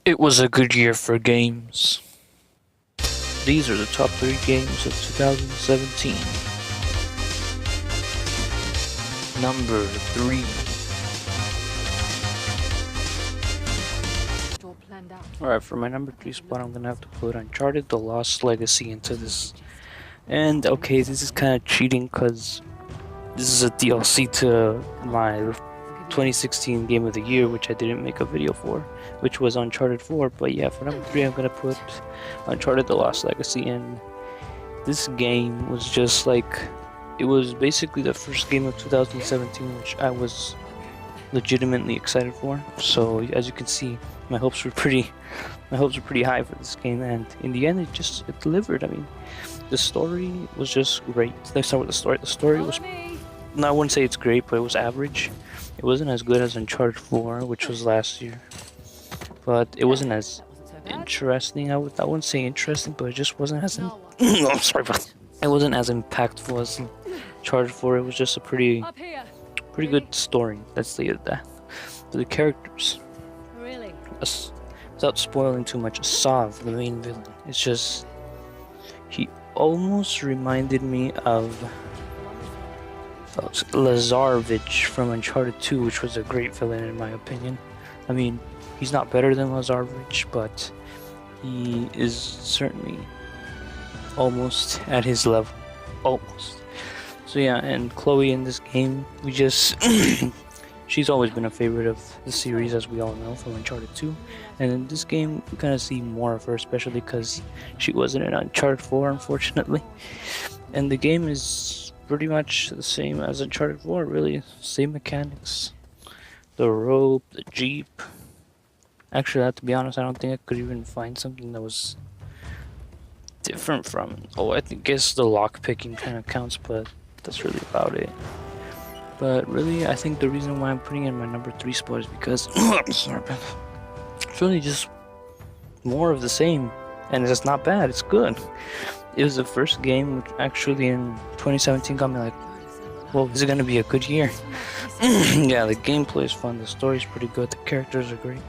It was a good year for games. These are the top 3 games of 2017. Number 3. Alright, for my number 3 spot, I'm gonna have to put Uncharted The Lost Legacy into this. And okay, this is kind of cheating because this is a DLC to my 2016 Game of the Year, which I didn't make a video for, which was Uncharted 4. But yeah, for number 3, I'm gonna put Uncharted The Lost Legacy. And this game was just like, it was basically the first game of 2017, which I was legitimately excited for. So as you can see, my hopes were pretty high for this game, and in the end, it delivered. I mean, the story was just great. Let's start with the story. The story was, no, I wouldn't say it's great, but it was average. It wasn't as good as Uncharted 4, which was last year, but it wasn't as interesting. I wouldn't say interesting, but it just wasn't as I'm sorry, but it wasn't as impactful as Uncharted 4. It was just a pretty good story. Let's leave it at that. But the characters, without spoiling too much, Sav, the main villain, it's just, he almost reminded me of Lazarevich from Uncharted 2, which was a great villain in my opinion. I mean, he's not better than Lazarevich, but he is certainly almost at his level. Almost. So yeah, and Chloe in this game, we just she's always been a favorite of the series, as we all know, from Uncharted 2. And in this game, we kind of see more of her, especially because she wasn't in Uncharted 4, unfortunately. And the game is pretty much the same as Uncharted 4, really. Same mechanics. The rope, the jeep. Actually, I have to be honest, I don't think I could even find something that was different from... Oh, I guess the lockpicking kind of counts, but that's really about it. But really, I think the reason why I'm putting in my number 3 spot is because sorry, man. It's really just more of the same, and it's not bad. It's good. It was the first game which actually in 2017 got me like, well, this is gonna be a good year. Yeah, the gameplay is fun. The story's pretty good. The characters are great.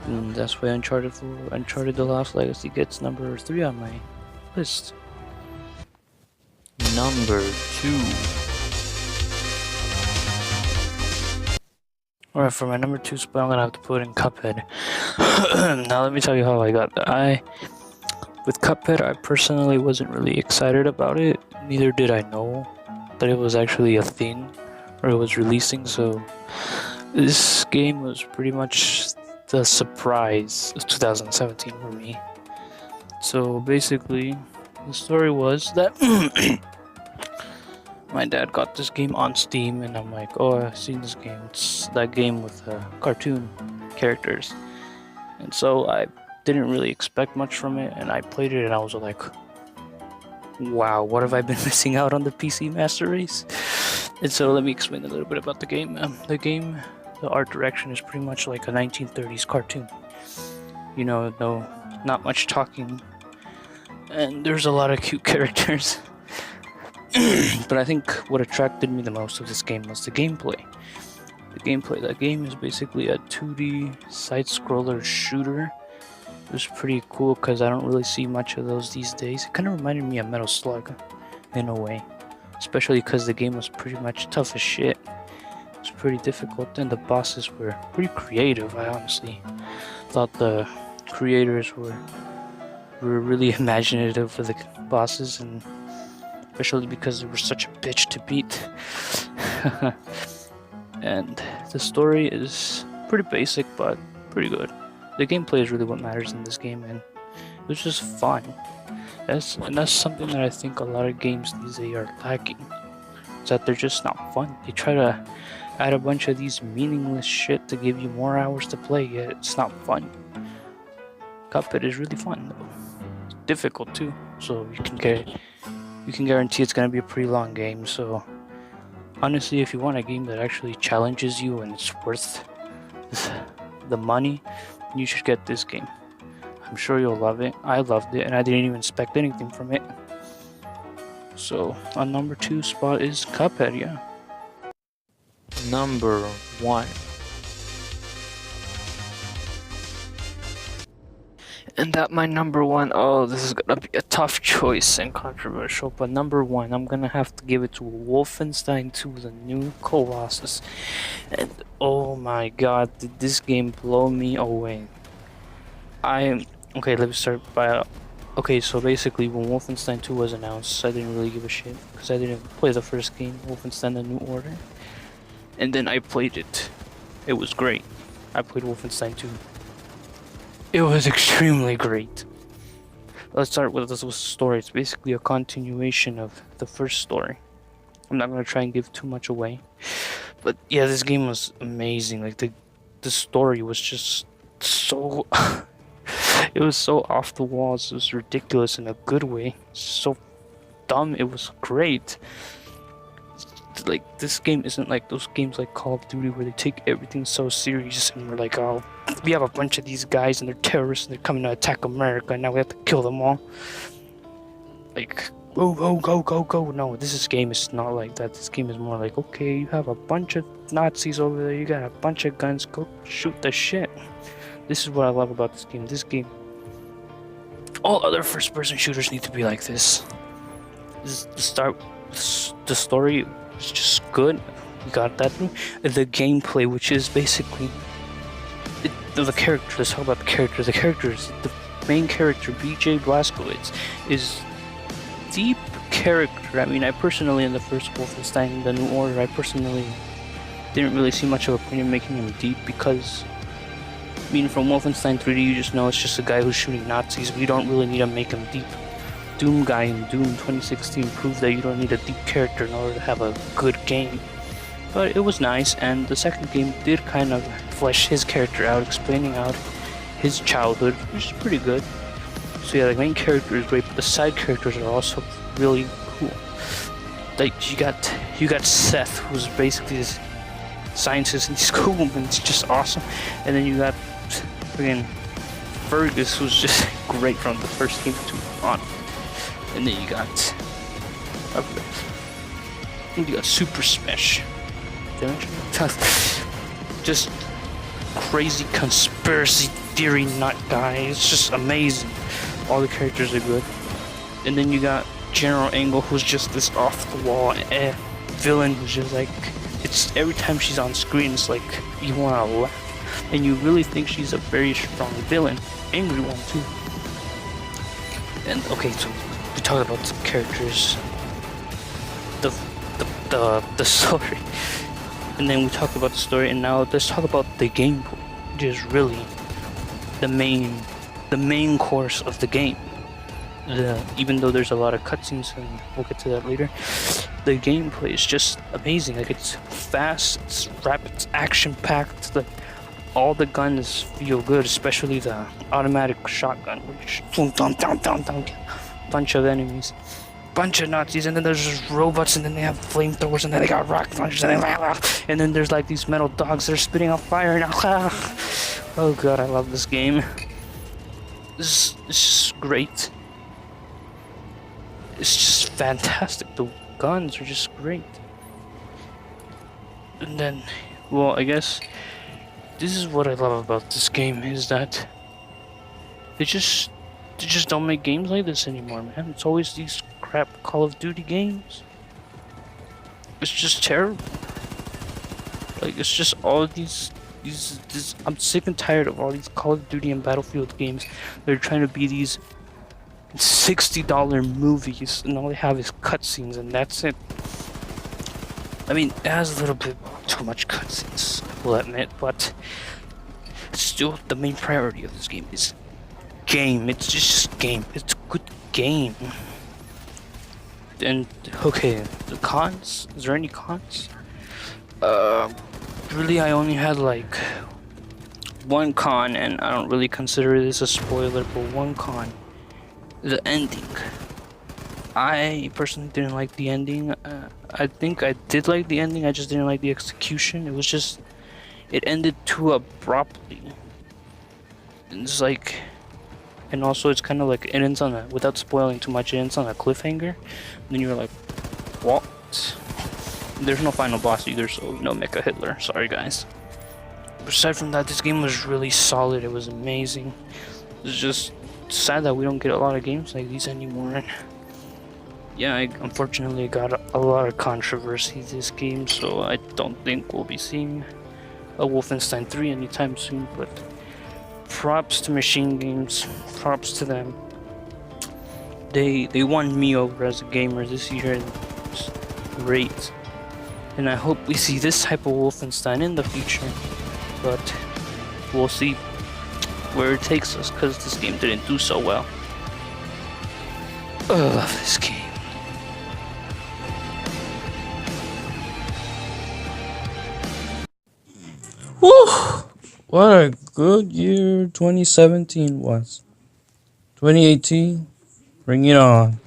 And that's why Uncharted The Lost Legacy gets number 3 on my list. Number 2. Alright, for my number 2 spot, I'm gonna have to put in Cuphead. Now let me tell you how I got that. With Cuphead, I personally wasn't really excited about it. Neither did I know that it was actually a thing, or it was releasing, so this game was pretty much the surprise of 2017 for me. So basically, the story was that my dad got this game on Steam, and I'm like, oh, I've seen this game. It's that game with cartoon characters. And so I didn't really expect much from it, and I played it, and I was like, wow, what have I been missing out on the PC Master Race? And so let me explain a little bit about the game. The art direction is pretty much like a 1930s cartoon. You know, no, not much talking, and there's a lot of cute characters. But I think what attracted me the most of this game was the gameplay. That game is basically a 2D side-scroller shooter. It was pretty cool because I don't really see much of those these days. It kind of reminded me of Metal Slug in a way, especially because the game was pretty much tough as shit. It was pretty difficult, and the bosses were pretty creative. I honestly thought the creators were really imaginative for the bosses, and especially because they were such a bitch to beat. And the story is pretty basic, but pretty good. The gameplay is really what matters in this game, and it was just fun. And that's something that I think a lot of games these days are lacking. Is that they're just not fun. They try to add a bunch of these meaningless shit to give you more hours to play, yet it's not fun. Cuphead is really fun though. It's difficult too, so you can guarantee it's gonna be a pretty long game. So honestly, if you want a game that actually challenges you and it's worth the money, you should get this game. I'm sure you'll love it. I loved it, and I didn't even expect anything from it. So on number 2 spot is Cuphead, yeah. Number 1. And that my number one, oh, this is gonna be a tough choice and controversial, but number one, I'm gonna have to give it to Wolfenstein 2, the New Colossus. And oh my god, did this game blow me away. Okay, let me start by, okay, so basically when Wolfenstein 2 was announced, I didn't really give a shit, because I didn't play the first game, Wolfenstein The New Order. And then I played it. It was great. I played Wolfenstein 2. It was extremely great. Let's start with the story. It's basically a continuation of the first story. I'm not gonna try and give too much away, but yeah, this game was amazing. Like the story was just so it was so off the walls. It was ridiculous in a good way. So dumb. It was great. Like, this game isn't like those games like Call of Duty where they take everything so serious and we're like, oh, we have a bunch of these guys and they're terrorists and they're coming to attack America and now we have to kill them all. Like, go, go, go, go, go. No, game is not like that. This game is more like, okay, you have a bunch of Nazis over there, you got a bunch of guns, go shoot the shit. This is what I love about this game. This game, all other first-person shooters need to be like this. The story was just good. We got that thing. The gameplay, which is basically the character. Let's talk about the character. The characters. The main character, BJ Blazkowicz, is deep character. I mean, I personally, in the first Wolfenstein, The New Order, I personally didn't really see much of a point in making him deep because, I mean, from Wolfenstein 3D, you just know it's just a guy who's shooting Nazis. We don't really need to make him deep. Doom guy in Doom 2016 proved that you don't need a deep character in order to have a good game. But it was nice, and the second game did kind of flesh his character out, explaining out his childhood, which is pretty good. So yeah, the main character is great, but the side characters are also really cool. Like, you got Seth, who's basically this scientist, and he's cool, and it's just awesome. And then you got friggin' Fergus, who's just great from the first game to on. And then you got Super Smash. Just crazy conspiracy theory nut guy. It's just amazing. All the characters are good. And then you got General Angle, who's just this off the wall villain who's just like, it's every time she's on screen, it's like you wanna laugh. And you really think she's a very strong villain. Angry one too. And okay, so we talked about the characters, the story, and then we talked about the story, and now let's talk about the gameplay, which is really the main course of the game. Even though there's a lot of cutscenes, and we'll get to that later, the gameplay is just amazing. Like, it's fast, it's rapid, it's action-packed. Like, all the guns feel good, especially the automatic shotgun, which bunch of enemies, bunch of Nazis, and then there's just robots, and then they have flamethrowers, and then they got rocket launchers, and then there's like these metal dogs that are spitting out fire now. Oh god, I love this game. It's just great. It's just fantastic. The guns are just great. And then, well, I guess this is what I love about this game, is that they just don't make games like this anymore, man. It's always these crap Call of Duty games. It's just terrible. Like, it's just all these I'm sick and tired of all these Call of Duty and Battlefield games. They're trying to be these $60 movies, and all they have is cutscenes, and that's it. I mean, it has a little bit too much cutscenes, I will admit, but still, the main priority of this game is game. It's just game. It's a good game. And okay, the cons. Is there any cons? Really, I only had like one con, and I don't really consider this a spoiler, but one con: the ending. I personally didn't like the ending. I think I did like the ending. I just didn't like the execution. It was just, it ended too abruptly. It's like. And also, it's kind of like, it ends on a, without spoiling too much, it ends on a cliffhanger. And then you're like, what? There's no final boss either, so no Mecha Hitler. Sorry, guys. But aside from that, this game was really solid. It was amazing. It's just sad that we don't get a lot of games like these anymore. Yeah, unfortunately, got a lot of controversy this game, so I don't think we'll be seeing a Wolfenstein 3 anytime soon. But props to Machine Games, props to them. They won me over as a gamer this year, and it's great. And I hope we see this type of Wolfenstein in the future. But we'll see where it takes us, because this game didn't do so well. I love this game. Woo! What a good year 2017 was. 2018, bring it on.